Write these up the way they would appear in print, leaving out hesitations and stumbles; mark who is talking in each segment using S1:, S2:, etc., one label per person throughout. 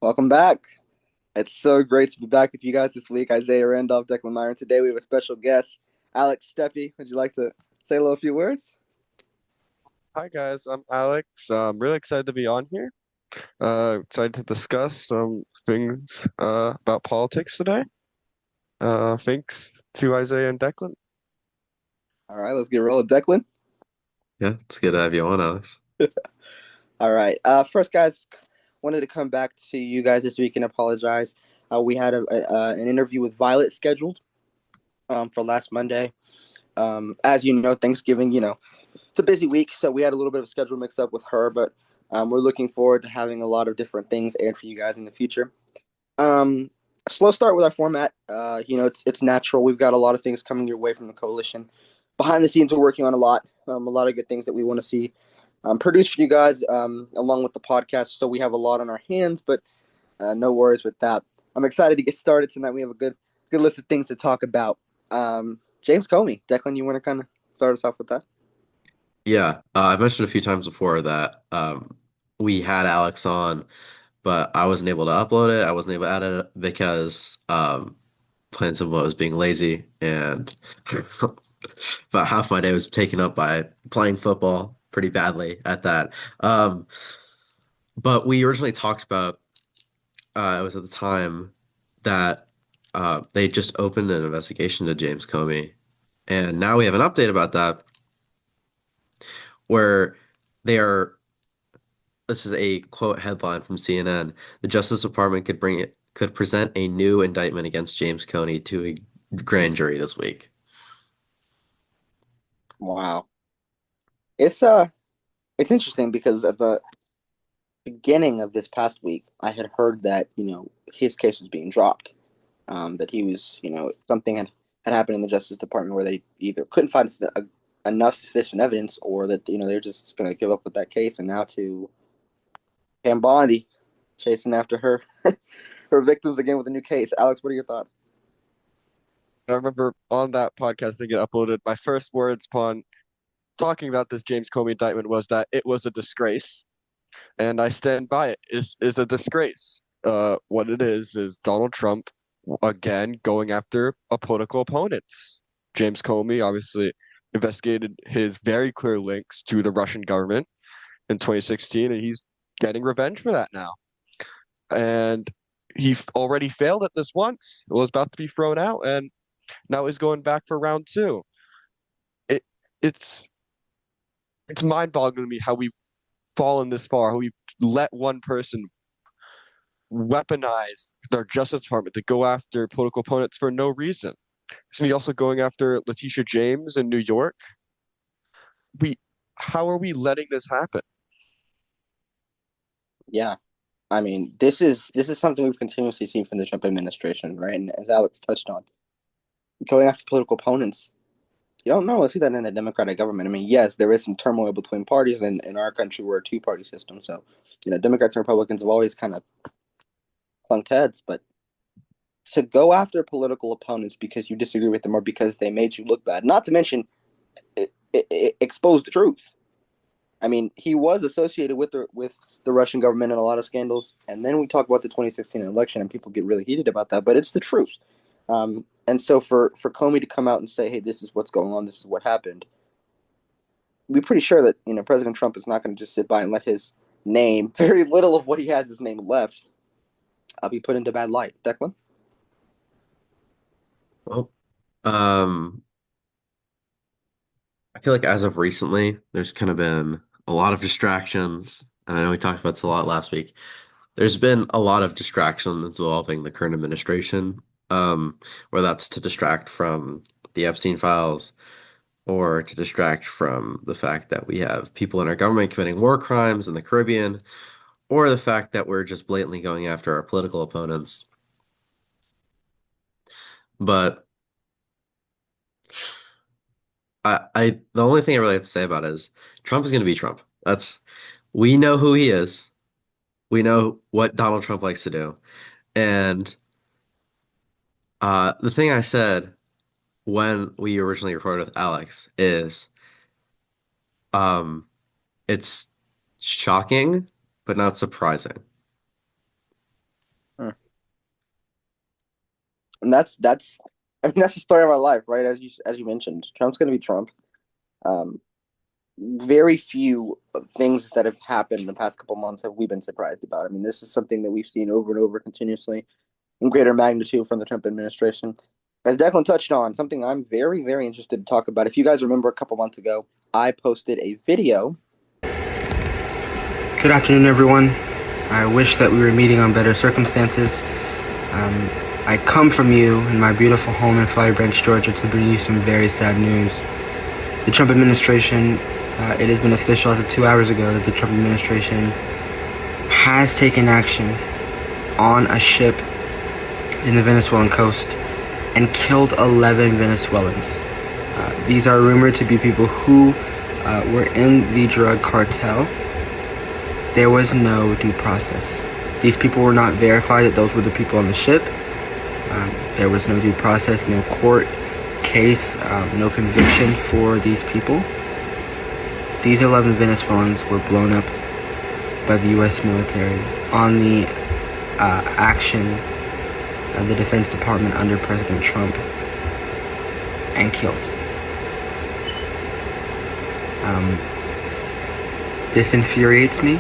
S1: Welcome back. It's so great to be back with you guys this week. Isaiah Randolph, Declan Meyer. Today we have a special guest, Alex Steppe. Would you like to say a little few words?
S2: Hi guys, I'm Alex. I'm really excited to be on here. Excited to discuss some things about politics today. Thanks to Isaiah and Declan.
S1: All right, let's get rolling. Declan.
S3: Yeah, it's good to have you on, Alex.
S1: All right. First, guys, wanted to come back to you guys this week and apologize. We had an interview with Violet scheduled for last Monday. As you know, Thanksgiving, it's a busy week, so we had a little bit of a schedule mix up with her, but we're looking forward to having a lot of different things aired for you guys in the future. Um, Slow start with our format. It's natural. We've got a lot of things coming your way from the coalition. Behind the scenes, we're working on a lot of good things that we want to see produced for you guys, along with the podcast. So we have a lot on our hands, but no worries with that. I'm excited to get started tonight. We have a good list of things to talk about. James Comey, Declan, you want to kind of start us off with that?
S3: Yeah, I've mentioned a few times before that we had Alex on, but I wasn't able to upload it. I wasn't able to edit it because plain and simple, I was being lazy, and about half my day was taken up by playing football pretty badly at that. Um, but we originally talked about it was at the time that they just opened an investigation to James Comey, and now we have an update about that where they are. This is a quote headline from CNN. The Justice Department could present a new indictment against James Comey to a grand jury this week.
S1: Wow, it's interesting because at the beginning of this past week, I had heard that his case was being dropped. That he was something had happened in the Justice Department where they either couldn't find enough sufficient evidence, or that they're just going to give up with that case, and now to Pam Bondi chasing after her victims again with a new case. Alex, what are your thoughts?
S2: I remember on that podcast that get uploaded, my first words upon talking about this James Comey indictment was that it was a disgrace, and I stand by it. Is a disgrace. What it is Donald Trump again going after a political opponents. James Comey obviously investigated his very clear links to the Russian government in 2016, and he's getting revenge for that now. And he already failed at this once. It was about to be thrown out, and now he's going back for round two. It it's it's mind-boggling to me how we've fallen this far, how we've let one person weaponize their Justice Department to go after political opponents for no reason. Isn't he also going after Letitia James in New York? We, how are we letting this happen?
S1: Yeah, I mean, this is something we've continuously seen from the Trump administration, right? And as Alex touched on, going after political opponents. You don't know. I see that in a democratic government. I mean, yes, there is some turmoil between parties, and in our country, we're a two-party system. So, Democrats and Republicans have always kind of clunked heads. But to go after political opponents because you disagree with them or because they made you look bad, not to mention expose the truth. I mean, he was associated with the Russian government in a lot of scandals, and then we talk about the 2016 election, and people get really heated about that. But it's the truth. And so for Comey to come out and say, "Hey, this is what's going on. This is what happened," we're pretty sure that President Trump is not going to just sit by and let his name, very little of what he has his name left, be put into bad light. Declan.
S3: Well, um, I feel like as of recently, there's kind of been a lot of distractions, and I know we talked about this a lot last week. There's been a lot of distractions involving the current administration, whether that's to distract from the Epstein files or to distract from the fact that we have people in our government committing war crimes in the Caribbean, or the fact that we're just blatantly going after our political opponents. But the only thing I really have to say about it is Trump is going to be Trump. We know who he is. We know what Donald Trump likes to do. And the thing I said when we originally recorded with Alex is um, it's shocking, but not surprising.
S1: and that's I mean that's the story of our life, right? As you mentioned, Trump's going to be Trump. Um, very few things that have happened in the past couple months have we been surprised about. I mean, this is something that we've seen over and over continuously in greater magnitude from the Trump administration. As Declan touched on, something I'm very, very interested to talk about. If you guys remember a couple months ago, I posted a video.
S4: Good afternoon, everyone. I wish that we were meeting on better circumstances. I come from you in my beautiful home in Flowery Branch, Georgia, to bring you some very sad news. The Trump administration, it has been official as of 2 hours ago that the Trump administration has taken action on a ship in the Venezuelan coast and killed 11 Venezuelans. These are rumored to be people who were in the drug cartel. There was no due process. These people were not verified that those were the people on the ship. There was no due process, no court case, no conviction for these people. These 11 Venezuelans were blown up by the U.S. military on the action of the Defense Department under President Trump and killed. This infuriates me,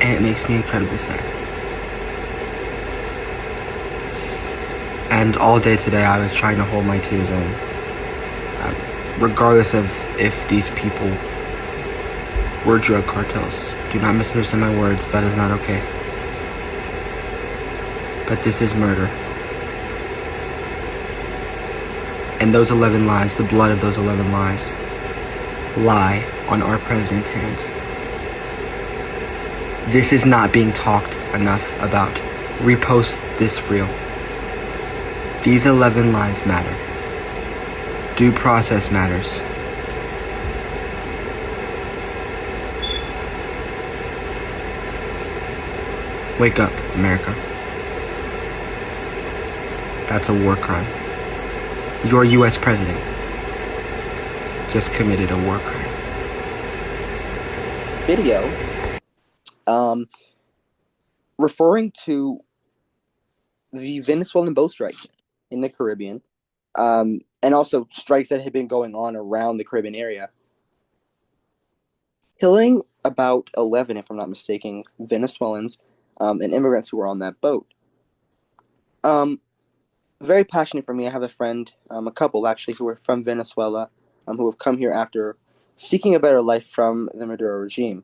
S4: and it makes me incredibly sad. And all day today I was trying to hold my tears in, regardless of if these people were drug cartels. Do not misunderstand my words, that is not okay. But this is murder. And those 11 lives, the blood of those 11 lives, lie on our president's hands. This is not being talked enough about. Repost this reel. These 11 lives matter. Due process matters. Wake up, America. That's a war crime. Your U.S. president just committed a war crime.
S1: Video referring to the Venezuelan boat strike in the Caribbean, and also strikes that had been going on around the Caribbean area, killing about 11, if I'm not mistaken, Venezuelans and immigrants who were on that boat. Very passionate for me. I have a friend, a couple actually, who are from Venezuela, who have come here after seeking a better life from the Maduro regime.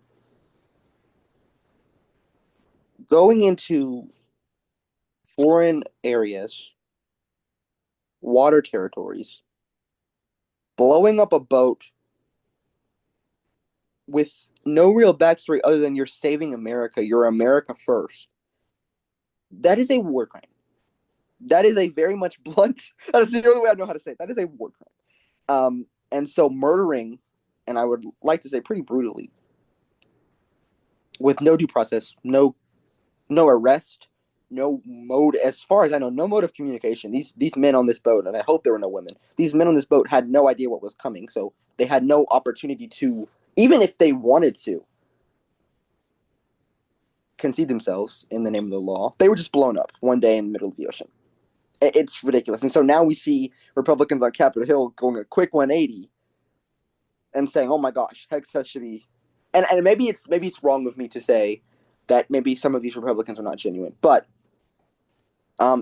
S1: Going into foreign areas, water territories, blowing up a boat with no real backstory other than you're saving America, you're America first. That is a war crime. That is a very much blunt, that is the only way I know how to say it. That is a war crime. And so murdering, and I would like to say pretty brutally, with no due process, no arrest, no mode, as far as I know, no mode of communication. These men on this boat, and I hope there were no women, these men on this boat had no idea what was coming, so they had no opportunity to, even if they wanted to, concede themselves in the name of the law. They were just blown up one day in the middle of the ocean. It's ridiculous. And so now we see Republicans on Capitol Hill going a quick 180 and saying, oh my gosh, Hegseth should be, and maybe it's wrong of me to say that maybe some of these Republicans are not genuine, but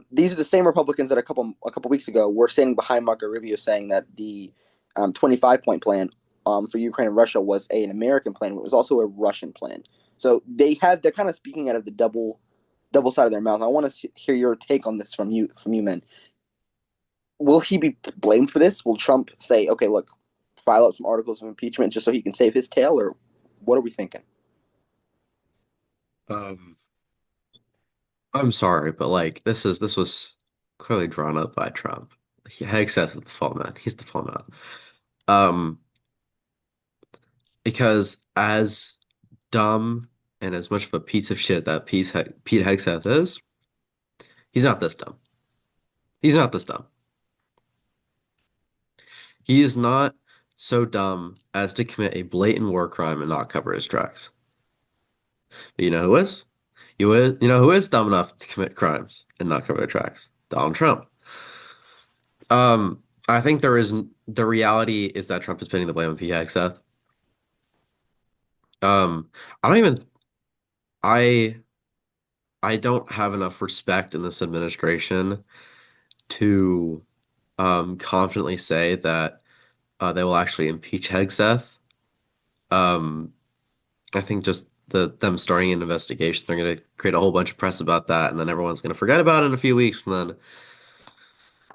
S1: these are the same Republicans that a couple weeks ago were standing behind Marco Rubio, saying that the 25-point plan for Ukraine and Russia was an American plan, but it was also a Russian plan. So they're kind of speaking out of the double side of their mouth. I want to hear your take on this from you men. Will he be blamed for this? Will Trump say, okay, look, file out some articles of impeachment just so he can save his tail, or what are we thinking?
S3: I'm sorry, but like this was clearly drawn up by Trump. Hegseth is the fall man. He's the fall man. Um, because as dumb and as much of a piece of shit that Pete Hegseth is, he's not this dumb. He's not this dumb. He is not so dumb as to commit a blatant war crime and not cover his tracks. But you know who is? You know who is dumb enough to commit crimes and not cover their tracks? Donald Trump. I think the reality is that Trump is pinning the blame on Pete Hegseth. I don't even I I don't have enough respect in this administration to confidently say that they will actually impeach Hegseth. Um, I think just them starting an investigation, they're going to create a whole bunch of press about that, and then everyone's going to forget about it in a few weeks, and then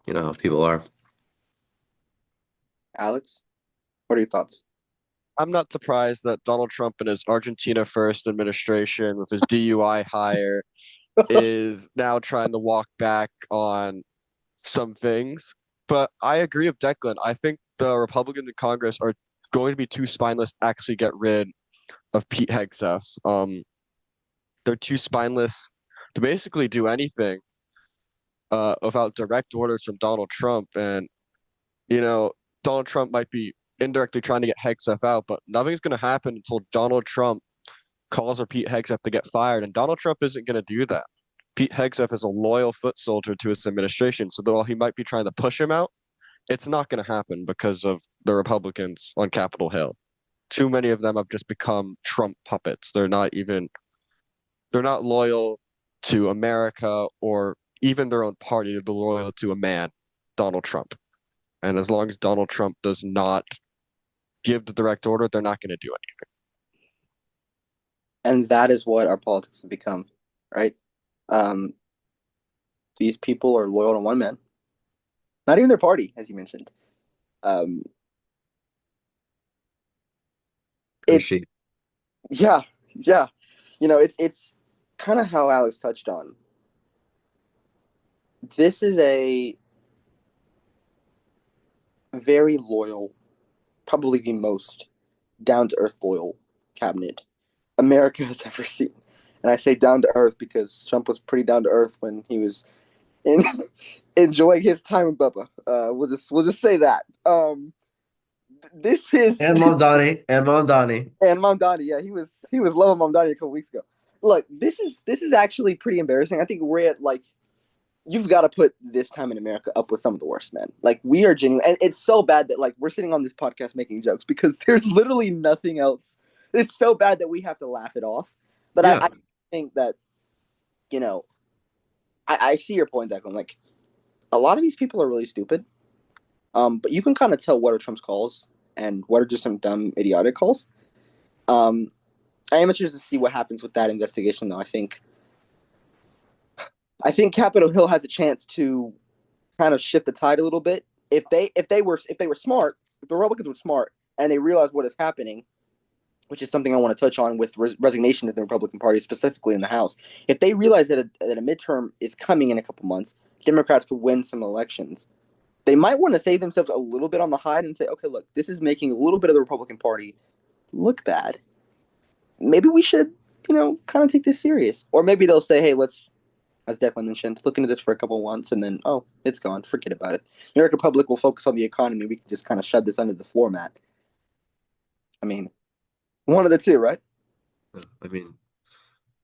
S3: you know how people are.
S1: Alex, what are your thoughts?
S2: I'm not surprised that Donald Trump and his Argentina First administration, with his DUI hire, is now trying to walk back on some things. But I agree with Declan. I think the Republicans in Congress are going to be too spineless to actually get rid of Pete Hegseth. They're too spineless to basically do anything without direct orders from Donald Trump. And, you know, Donald Trump might be indirectly trying to get Hegseth out, but nothing's going to happen until Donald Trump calls for Pete Hegseth to get fired. And Donald Trump isn't going to do that. Pete Hegseth is a loyal foot soldier to his administration. So while he might be trying to push him out, it's not going to happen because of the Republicans on Capitol Hill. Too many of them have just become Trump puppets. They're not loyal to America or even their own party. They're loyal to a man, Donald Trump. And as long as Donald Trump does not give the direct order, they're not going to do anything.
S1: And that is what our politics have become, right? These people are loyal to one man, not even their party, as you mentioned. It's
S3: Appreciate.
S1: yeah, yeah. It's kind of how Alex touched on. This is a very loyal, probably the most down to earth loyal cabinet America has ever seen. And I say down to earth because Trump was pretty down to earth when he was in, enjoying his time with Bubba. We'll just say that. This is
S3: And Mondani. And Mondani.
S1: and Mamdani. Yeah, he was loving Mamdani a couple weeks ago. Look, this is actually pretty embarrassing. I think we're at like you've got to put this time in America up with some of the worst men. Like we are genuine, and it's so bad that like we're sitting on this podcast making jokes because there's literally nothing else. It's so bad that we have to laugh it off. But
S3: Yeah.
S1: I think that you know I see your point, Declan. Like a lot of these people are really stupid. But you can kind of tell what are Trump's calls and what are just some dumb, idiotic calls. I am interested to see what happens with that investigation, though. I think Capitol Hill has a chance to kind of shift the tide a little bit. If they were smart, if the Republicans were smart and they realize what is happening, which is something I want to touch on with resignation of the Republican Party, specifically in the House. If they realize that a midterm is coming in a couple months, Democrats could win some elections. They might want to save themselves a little bit on the hide and say, okay, look, this is making a little bit of the Republican Party look bad. Maybe we should, kind of take this serious. Or maybe they'll say, hey, let's, as Declan mentioned, look into this for a couple of months and then, oh, it's gone. Forget about it. The American public will focus on the economy. We can just kind of shove this under the floor mat. I mean, one of the two, right?
S3: I mean,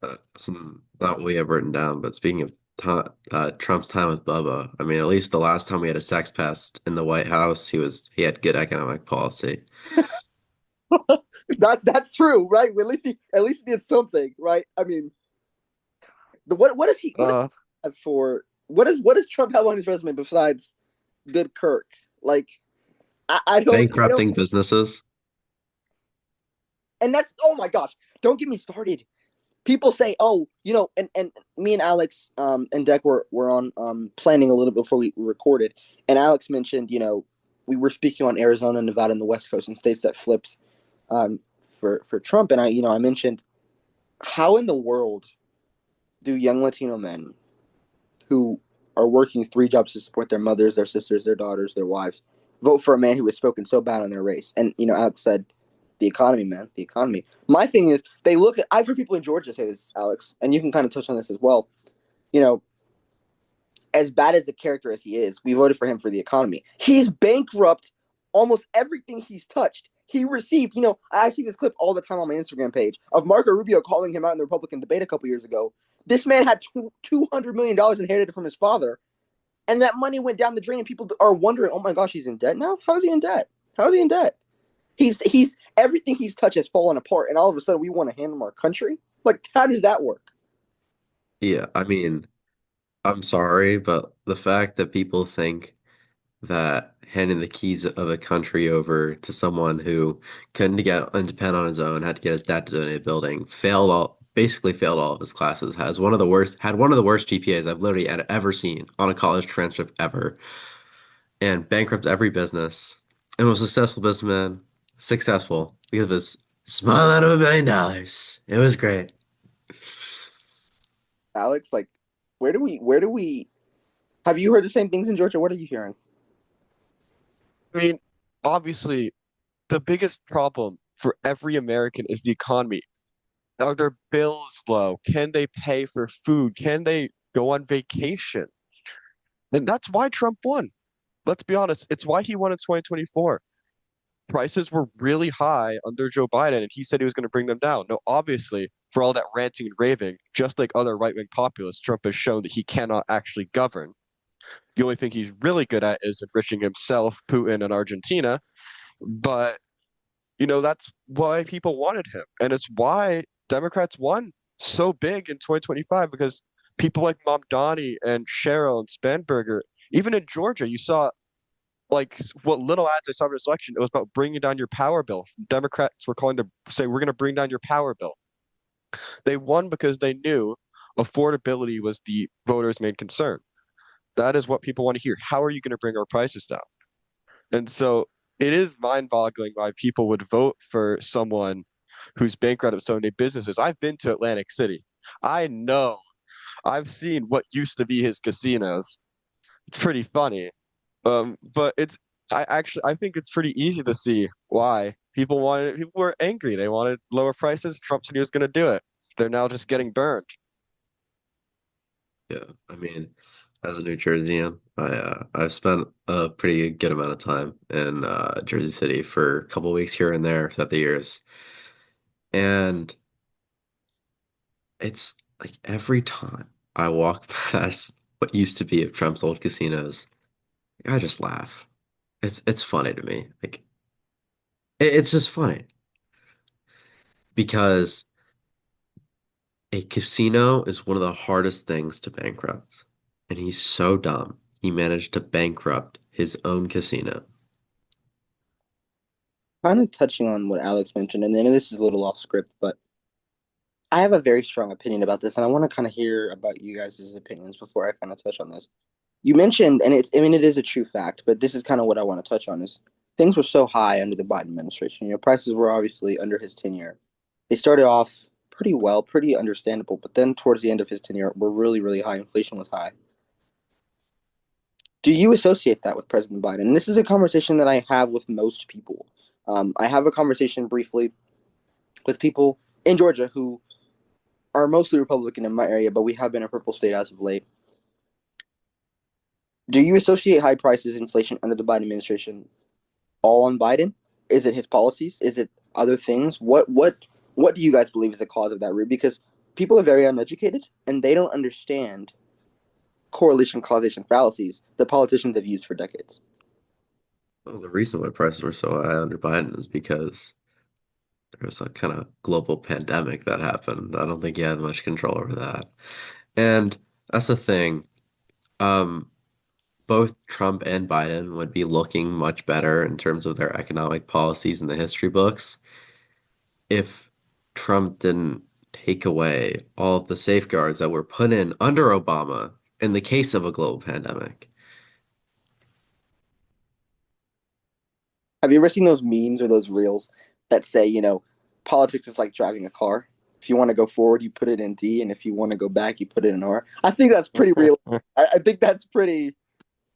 S3: it's not what we have written down, but speaking of Trump's time with Bubba, I mean, at least the last time we had a sex pest in the White House, he had good economic policy.
S1: That's true, right? At least he did something, right? I mean, what does he have for what does Trump have on his resume besides good Kirk? Like, I don't
S3: Bankrupting businesses.
S1: And that's oh my gosh, don't get me started. People say, oh, and me and Alex and Deck were on planning a little bit before we recorded, and Alex mentioned, we were speaking on Arizona, Nevada, and the West Coast and states that flipped for Trump, and I mentioned how in the world do young Latino men who are working 3 jobs to support their mothers, their sisters, their daughters, their wives vote for a man who has spoken so bad on their race? And Alex said, the economy, man, the economy. My thing is, I've heard people in Georgia say this, Alex, and you can kind of touch on this as well. As bad as the character as he is, we voted for him for the economy. He's bankrupt almost everything he's touched. he received, I see this clip all the time on my Instagram page of Marco Rubio calling him out in the Republican debate a couple years ago. This man had $200 million inherited from his father, and that money went down the drain, and people are wondering, oh my gosh, he's in debt now? How is he in debt? How is he in debt? He's everything he's touched has fallen apart, and all of a sudden we want to hand him our country? Like, how does that work?
S3: Yeah, I mean, I'm sorry, but the fact that people think that handing the keys of a country over to someone who couldn't get independent on his own, had to get his dad to donate a building, basically failed all of his classes, had one of the worst GPAs I've literally ever seen on a college transcript ever, and bankrupt every business, and was a successful businessman, successful because of his small amount of $1 million. It was great.
S1: Alex, like, where do we have you heard the same things in Georgia? What are you hearing?
S2: I mean, obviously, the biggest problem for every American is the economy. Are their bills low? Can they pay for food? Can they go on vacation? And that's why Trump won. Let's be honest, it's why he won in 2024. Prices were really high under Joe Biden, and he said he was going to bring them down. No, obviously, for all that ranting and raving, just like other right-wing populists, Trump has shown that he cannot actually govern. The only thing he's really good at is enriching himself, Putin, and Argentina. But, that's why people wanted him. And it's why Democrats won so big in 2025, because people like Mamdani and Cheryl and Spanberger, even in Georgia, you saw like what little ads I saw for this election, it was about bringing down your power bill. Democrats were calling to say, we're going to bring down your power bill. They won because they knew affordability was the voters' main concern. That is what people want to hear. How are you going to bring our prices down? And so it is mind-boggling why people would vote for someone who's bankrupted so many businesses. I've been to Atlantic City. I know. I've seen what used to be his casinos. It's pretty funny. But I think it's pretty easy to see why people were angry. They wanted lower prices. Trump said he was going to do it. They're now just getting burned.
S3: Yeah, I mean, as a New Jerseyan, I've spent a pretty good amount of time in Jersey City for a couple weeks here and there throughout the years, and it's like every time I walk past what used to be of Trump's old casinos, I just laugh. It's funny to me. Like it's just funny because a casino is one of the hardest things to bankrupt, and he's so dumb. He managed to bankrupt his own casino.
S1: Kind of touching on what Alex mentioned, and then this is a little off script, but I have a very strong opinion about this, and I want to kind of hear about you guys' opinions before I kind of touch on this. You mentioned, and it is a true fact, but this is kind of what I want to touch on is things were so high under the Biden administration. Prices were obviously under his tenure. They started off pretty well, pretty understandable, but then towards the end of his tenure were really, really high. Inflation was high. Do you associate that with President Biden? And this is a conversation that I have with most people. I have a conversation briefly with people in Georgia who are mostly Republican in my area, but we have been a purple state as of late. Do you associate high prices, inflation under the Biden administration all on Biden? Is it his policies? Is it other things? What do you guys believe is the cause of that root? Because people are very uneducated and they don't understand correlation causation fallacies that politicians have used for decades.
S3: Well, the reason why prices were so high under Biden is because there was a kind of global pandemic that happened. I don't think he had much control over that. And that's the thing. Um, both Trump and Biden would be looking much better in terms of their economic policies in the history books if Trump didn't take away all of the safeguards that were put in under Obama in the case of a global pandemic.
S1: Have you ever seen those memes or those reels that say, politics is like driving a car? If you want to go forward, you put it in D, and if you want to go back, you put it in R. I think that's pretty real. I think that's pretty.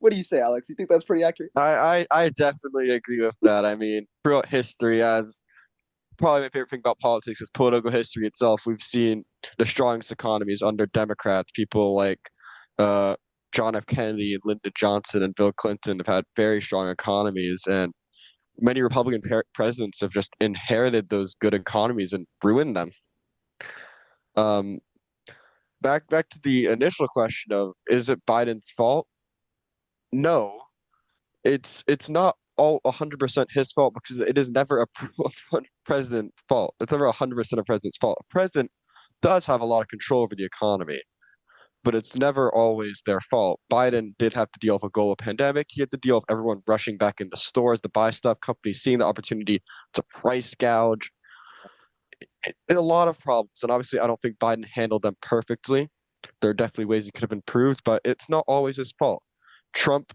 S1: What do you say, Alex? You think that's pretty accurate?
S2: I definitely agree with that. I mean, throughout history, as probably my favorite thing about politics is political history itself. We've seen the strongest economies under Democrats. People like uh, John F. Kennedy and Lyndon Johnson and Bill Clinton have had very strong economies. And many Republican presidents have just inherited those good economies and ruined them. Um, back to the initial question of, is it Biden's fault? No, it's not all 100% his fault, because it is never a president's fault. It's never 100% a president's fault. A president does have a lot of control over the economy, but it's never always their fault. Biden did have to deal with a global pandemic. He had to deal with everyone rushing back into stores to buy stuff, companies seeing the opportunity to price gouge. A lot of problems. And obviously, I don't think Biden handled them perfectly. There are definitely ways he could have improved, but it's not always his fault. Trump,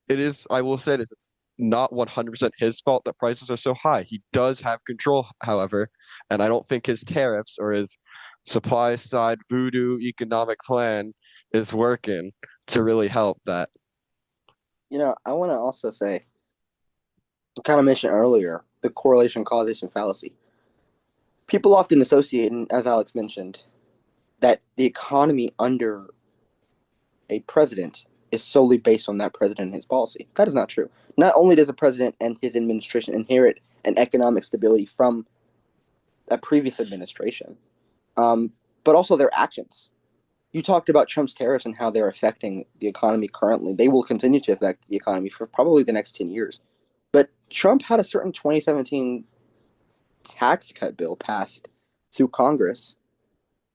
S2: it is, I will say this, it's not 100% his fault that prices are so high. He does have control, however, and I don't think his tariffs or his supply side voodoo economic plan is working to really help that.
S1: I want to also say, I kind of mentioned earlier, the correlation causation fallacy. People often associate, and as Alex mentioned, that the economy under a president is solely based on that president and his policy. That is not true. Not only does a president and his administration inherit an economic stability from a previous administration, but also their actions. You talked about Trump's tariffs and how they're affecting the economy currently. They will continue to affect the economy for probably the next 10 years. But Trump had a certain 2017 tax cut bill passed through Congress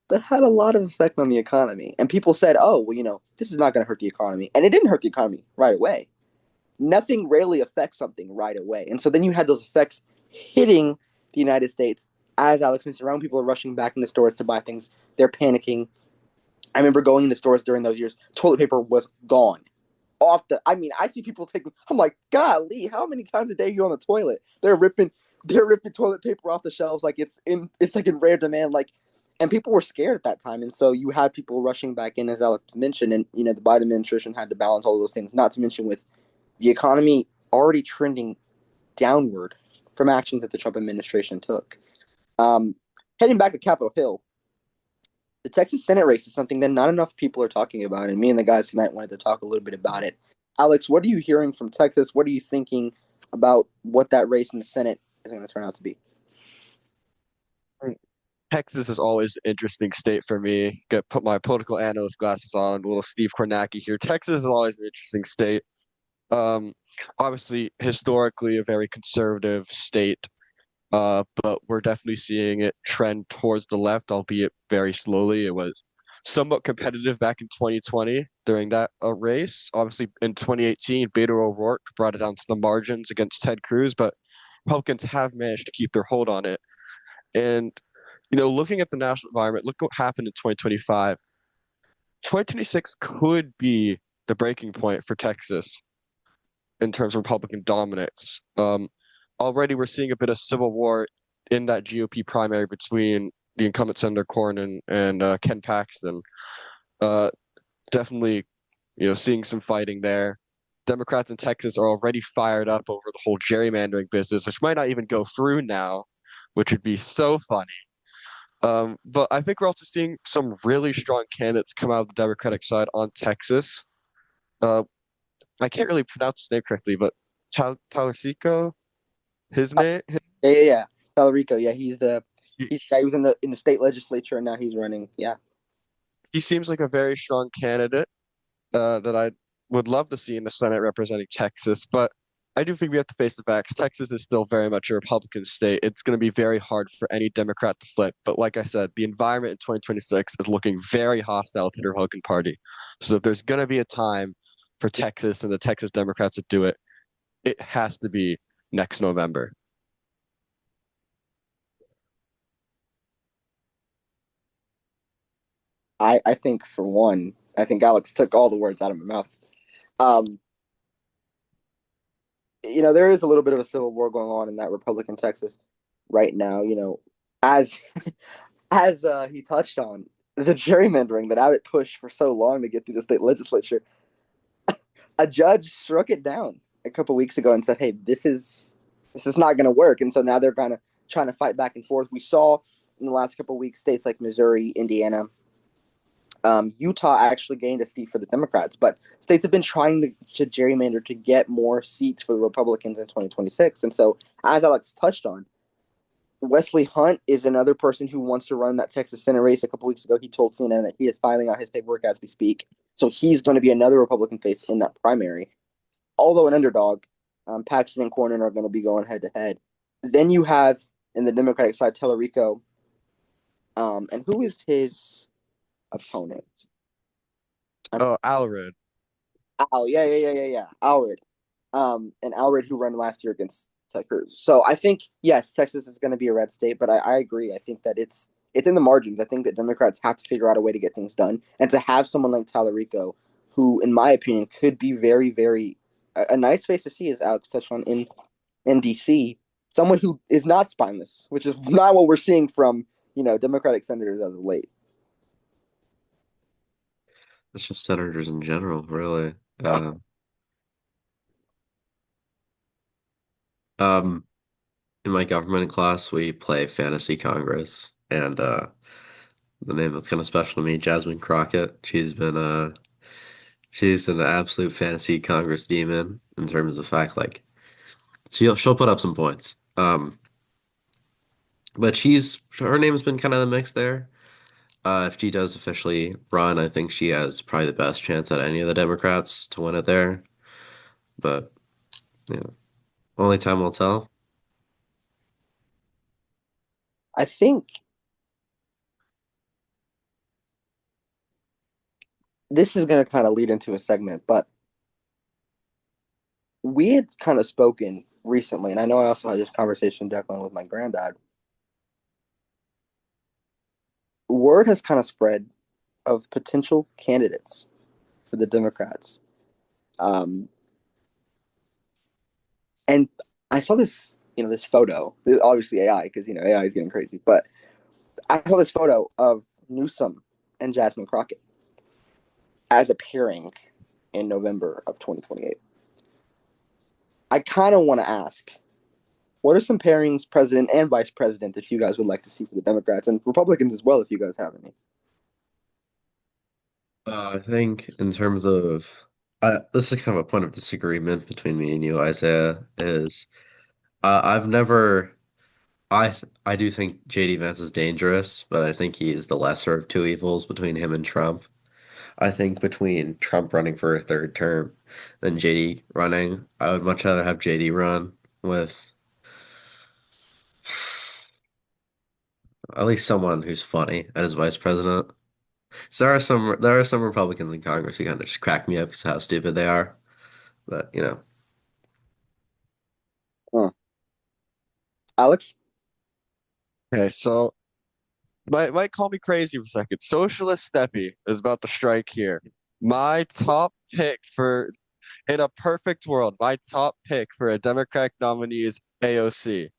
S1: that had a lot of effect on the economy. And people said, oh, well, this is not going to hurt the economy. And it didn't hurt the economy right away. Nothing rarely affects something right away. And so then you had those effects hitting the United States. As Alex mentioned, around people are rushing back into stores to buy things. They're panicking. I remember going into stores during those years. Toilet paper was gone. I see people taking. I'm like, golly, how many times a day are you on the toilet? They're ripping toilet paper off the shelves like it's like in rare demand. And people were scared at that time, and so you had people rushing back in, as Alex mentioned, and the Biden administration had to balance all of those things. Not to mention with the economy already trending downward from actions that the Trump administration took. Heading back to Capitol Hill, the Texas Senate race is something that not enough people are talking about, and me and the guys tonight wanted to talk a little bit about it. Alex, what are you hearing from Texas? What are you thinking about what that race in the Senate is going to turn out to be?
S2: Texas is always an interesting state for me. Got put my political analyst glasses on, little Steve Kornacki here. Texas is always an interesting state. Um, Obviously, historically, a very conservative state, but we're definitely seeing it trend towards the left, albeit very slowly. It was somewhat competitive back in 2020 during that race. Obviously, in 2018, Beto O'Rourke brought it down to the margins against Ted Cruz, but Republicans have managed to keep their hold on it. And, looking at the national environment, look what happened in 2025. 2026 could be the breaking point for Texas in terms of Republican dominance. Already we're seeing a bit of civil war in that GOP primary between the incumbent Senator Cornyn and Ken Paxton. Definitely, seeing some fighting there. Democrats in Texas are already fired up over the whole gerrymandering business, which might not even go through now, which would be so funny. But I think we're also seeing some really strong candidates come out of the Democratic side on Texas. I can't really pronounce his name correctly, but Talerico, his name.
S1: Yeah. Talerico, yeah, he's the
S2: He,
S1: guy who was in the state legislature, and now he's running. Yeah.
S2: he seems like a very strong candidate that I would love to see in the Senate representing Texas. But I do think we have to face the facts. Texas is still very much a Republican state. It's going to be very hard for any Democrat to flip. But like I said, the environment in 2026 is looking very hostile to the Republican Party. So if there's going to be a time for Texas and the Texas Democrats to do it, it has to be next November.
S1: I think for one, I think Alex took all the words out of my mouth. Um, there is a little bit of a civil war going on in that Republican Texas right now. As as he touched on the gerrymandering that Abbott pushed for so long to get through the state legislature, a judge struck it down a couple weeks ago and said, "Hey, this is not going to work." And so now they're kind of trying to fight back and forth. We saw in the last couple of weeks states like Missouri, Indiana, Utah actually gained a seat for the Democrats, but states have been trying to gerrymander to get more seats for the Republicans in 2026. And so, as Alex touched on, Wesley Hunt is another person who wants to run that Texas Senate race. A couple weeks ago, he told CNN that he is filing out his paperwork as we speak. So he's going to be another Republican face in that primary. Although an underdog, Paxton and Cornyn are going to be going head to head. Then you have in the Democratic side Tellerico, and who is his opponent?
S2: Oh, Alred.
S1: Yeah. Alred. And Alred who ran last year against Ted Cruz. So I think yes, Texas is going to be a red state, but I agree. I think that it's in the margins. I think that Democrats have to figure out a way to get things done, and to have someone like Tallarico, who, in my opinion, could be very, very a nice face to see, as Alex touched on in DC. Someone who is not spineless, which is not what we're seeing from Democratic senators as of late.
S3: It's just senators in general, really. Uh, um, in my government class, we play Fantasy Congress, and the name that's kind of special to me, Jasmine Crockett. She's an absolute Fantasy Congress demon in terms of the fact like she'll put up some points. But her name's been kind of the mix there. If she does officially run, I think she has probably the best chance at any of the Democrats to win it there. But yeah, only time will tell.
S1: I think this is going to kind of lead into a segment, but we had kind of spoken recently, and I know I also had this conversation, Declan, with my granddad. Word has kind of spread of potential candidates for the Democrats. And I saw this photo, obviously AI, because, AI is getting crazy, but I saw this photo of Newsom and Jasmine Crockett as a pairing in November of 2028. I kind of want to ask, what are some pairings, president and vice president, that you guys would like to see for the Democrats and Republicans as well, if you guys have any?
S3: I think in terms of this is kind of a point of disagreement between me and you, Isaiah, is I've never I do think JD Vance is dangerous, but I think he is the lesser of two evils between him and Trump. I think between Trump running for a third term than JD running, I would much rather have JD run with at least someone who's funny as vice president. So there are some Republicans in Congress who kind of just crack me up because of how stupid they are. But
S1: Huh. Alex?
S2: Okay, so might call me crazy for a second. Socialist Steppe is about to strike here. My top pick for in a perfect world, my top pick for a Democratic nominee is AOC.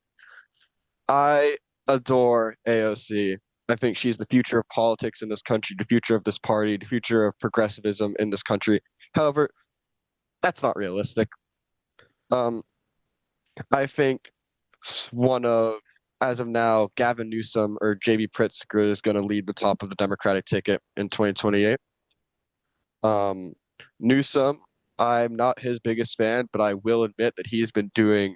S2: I adore AOC. I think she's the future of politics in this country, the future of this party, the future of progressivism in this country. However, that's not realistic. Um, I think one of, as of now, Gavin Newsom or JB Pritzker is going to lead the top of the Democratic ticket in 2028. Um, Newsom, I'm not his biggest fan, but I will admit that he's been doing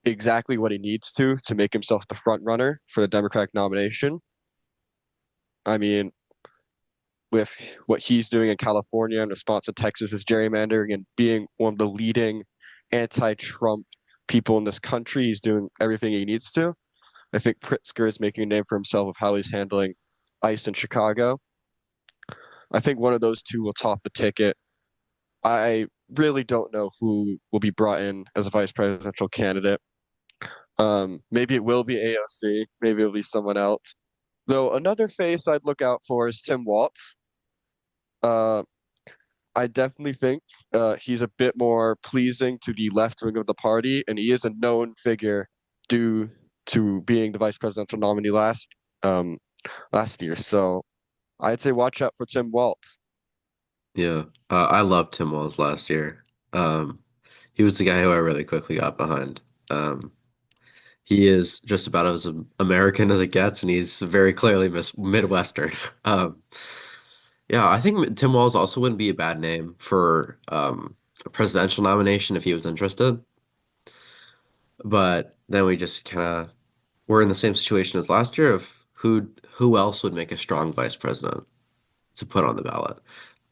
S2: exactly what he needs to make himself the front runner for the Democratic nomination. I mean, with what he's doing in California in response to Texas's gerrymandering and being one of the leading anti-Trump people in this country, he's doing everything he needs to. I think Pritzker is making a name for himself of how he's handling ICE in Chicago. I think one of those two will top the ticket. I really don't know who will be brought in as a vice presidential candidate. Maybe it will be AOC, maybe it'll be someone else. Though another face I'd look out for is Tim Walz. Uh, I definitely think he's a bit more pleasing to the left wing of the party, and he is a known figure due to being the vice presidential nominee um last year. So I'd say watch out for Tim Walz.
S3: yeah, I loved Tim Walz last year. Um, he was the guy who I really quickly got behind. Um, he is just about as American as it gets, and he's very clearly Midwestern. Um, Yeah, I think Tim Walz also wouldn't be a bad name for a presidential nomination if he was interested. But then we just kind of we're in the same situation as last year of who else would make a strong vice president to put on the ballot.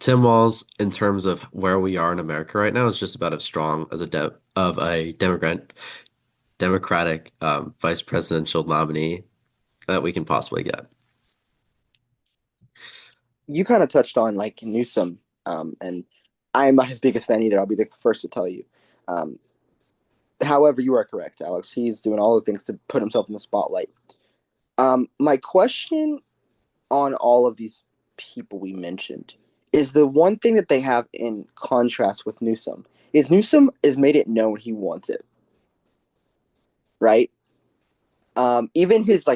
S3: Tim Walz, in terms of where we are in America right now, is just about as strong as a Democratic vice presidential nominee that we can possibly get.
S1: You kind of touched on like Newsom, and I'm not his biggest fan either. I'll be the first to tell you. Um, However, you are correct, Alex. He's doing all the things to put himself in the spotlight. My question on all of these people we mentioned is the one thing that they have in contrast with Newsom is made it known he wants it, right? Even his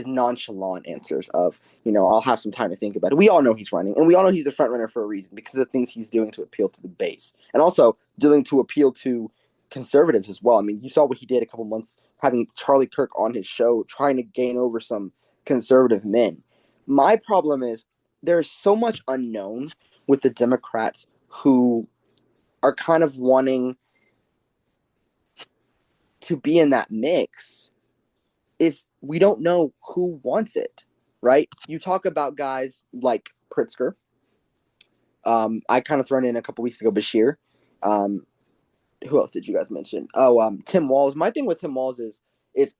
S1: nonchalant answers of, I'll have some time to think about it. We all know he's running, and we all know he's the front runner for a reason because of the things he's doing to appeal to the base, and also doing to appeal to conservatives as well. I mean, you saw what he did a couple months having Charlie Kirk on his show, trying to gain over some conservative men. My problem is there's so much unknown with the Democrats who are kind of wanting to be in that mix is we don't know who wants it, right? You talk about guys like Pritzker. I kind of thrown in a couple weeks ago Bashir. Um, who else did you guys mention? Oh, Tim Walz. My thing with Tim Walz is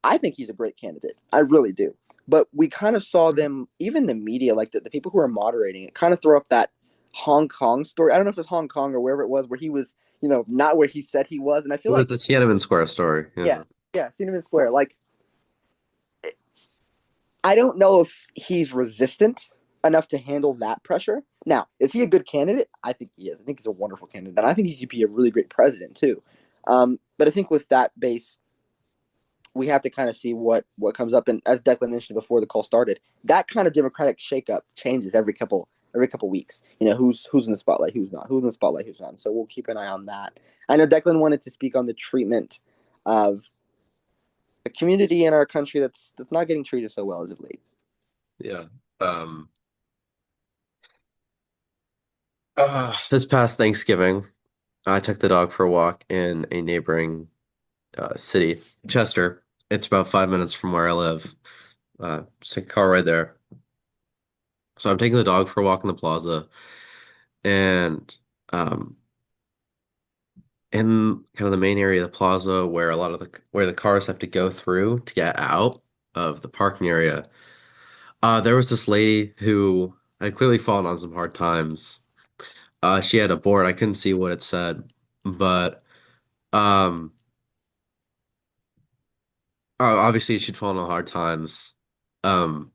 S1: I think he's a great candidate. I really do. But we kind of saw them, even the media, like the people who are moderating it, kind of throw up that Hong Kong story. I don't know if it's Hong Kong or wherever it was, where he was, not where he said he was. And I
S3: It
S1: feel
S3: was
S1: like,
S3: the Tiananmen Square story.
S1: yeah,
S3: Yeah.
S1: yeah, Cinnamon Square. Like, I don't know if he's resistant enough to handle that pressure. Now, is he a good candidate? I think he is. I think he's a wonderful candidate, and I think he could be a really great president too. But I think with that base, we have to kind of see what comes up. And as Declan mentioned before the call started, that kind of democratic shakeup changes every couple weeks. Who's in the spotlight, who's not, who's in the spotlight, who's not. So we'll keep an eye on that. I know Declan wanted to speak on the treatment of a community in our country that's not getting treated so well as of late.
S3: Yeah. This past Thanksgiving, I took the dog for a walk in a neighboring city, Chester. It's about 5 minutes from where I live. Just take a car right there. So I'm taking the dog for a walk in the plaza, and um, in kind of the main area of the plaza where a lot of the cars have to go through to get out of the parking area, there was this lady who had clearly fallen on some hard times. She had a board. I couldn't see what it said, but um, obviously she'd fallen on hard times. Um,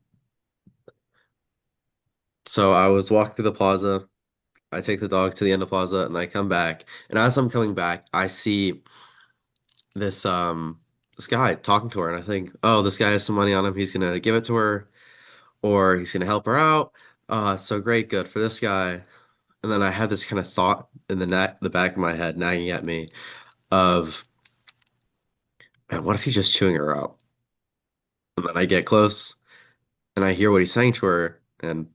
S3: so I was walking through the plaza. I take the dog to the end of the plaza, and I come back. And as I'm coming back, I see this this guy talking to her, and I think, oh, this guy has some money on him. He's gonna give it to her, or he's gonna help her out. So great, good for this guy. And then I had this kind of thought in the back of my head, nagging at me, of, man, what if he's just chewing her out? And then I get close, and I hear what he's saying to her, and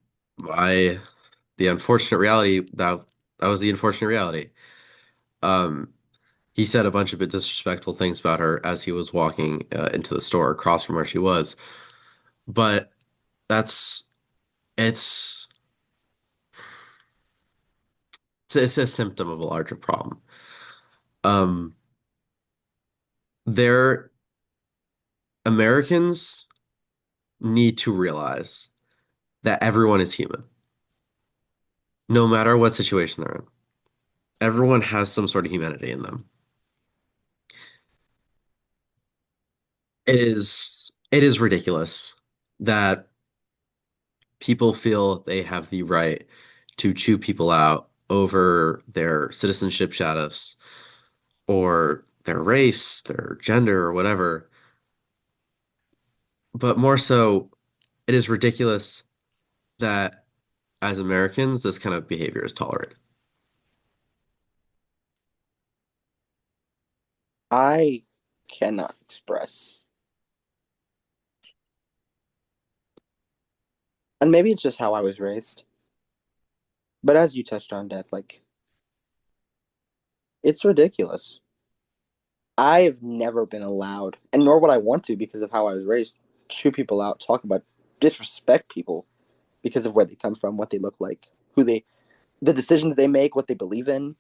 S3: I, the unfortunate reality that was the unfortunate reality. Um, he said a bunch of bit disrespectful things about her as he was walking into the store across from where she was. But that's it's it's a symptom of a larger problem. Um, there Americans need to realize that everyone is human, no matter what situation they're in. Everyone has some sort of humanity in them. It is ridiculous that people feel they have the right to chew people out over their citizenship status or their race, their gender, or whatever. But more so, it is ridiculous that as Americans, this kind of behavior is tolerated.
S1: I cannot express. And maybe it's just how I was raised. But as you touched on, Deck, like, it's ridiculous. I've never been allowed, and nor would I want to because of how I was raised, chew people out, talk about, disrespect people because of where they come from, what they look like, the decisions they make, what they believe in.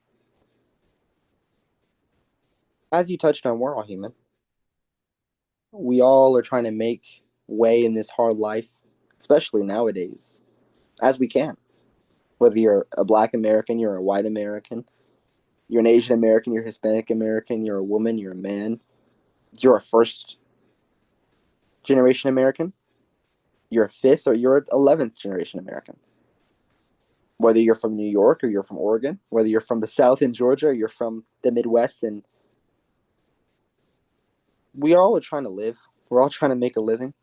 S1: As you touched on, we're all human. We all are trying to make way in this hard life, especially nowadays, as we can. Whether you're a Black American, you're a white American, you're an Asian American, you're Hispanic American, you're a woman, you're a man, you're a first generation American, you're a fifth, or you're an 11th generation American. Whether you're from New York or you're from Oregon, whether you're from the South in Georgia or you're from the Midwest, and we all are trying to live. We're all trying to make a living.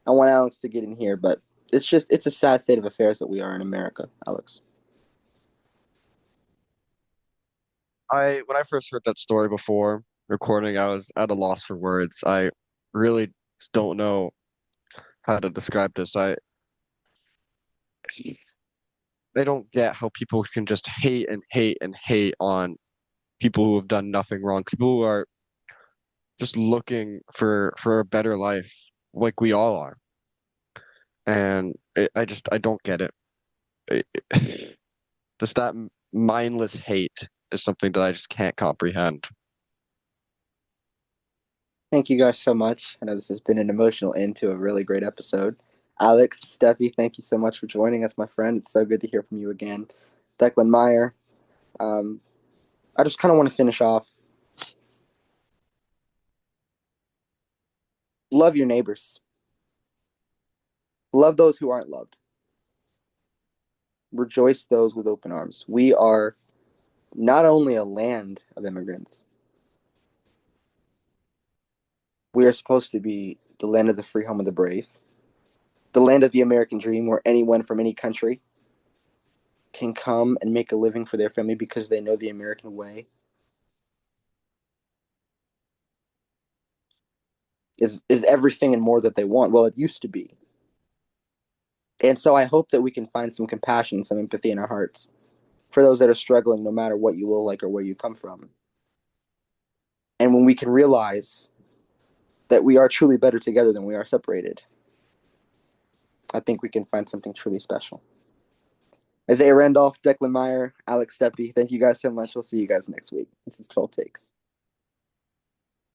S1: I want Alex to get in here, but it's a sad state of affairs that we are in America, Alex.
S2: When I first heard that story before recording, I was at a loss for words. I really don't know how to describe this. I don't get how people can just hate and hate and hate on people who have done nothing wrong. People who are just looking for a better life, like we all are. And I don't get it. Just that mindless hate is something that I just can't comprehend.
S1: Thank you guys so much. I know this has been an emotional end to a really great episode. Alex, Steffi, thank you so much for joining us, my friend. It's so good to hear from you again. Declan Meyer, I just kind of want to finish off. Love your neighbors. Love those who aren't loved. Rejoice those with open arms. We are not only a land of immigrants, we are supposed to be the land of the free, home of the brave, the land of the American dream, where anyone from any country can come and make a living for their family because they know the American way is everything and more that they want. Well, it used to be. And so I hope that we can find some compassion, some empathy in our hearts for those that are struggling, no matter what you look like or where you come from. And when we can realize that we are truly better together than we are separated, I think we can find something truly special. Isaiah Randolph, Declan Meyer, Alex Steppe, thank you guys so much. We'll see you guys next week. This is 12 Takes.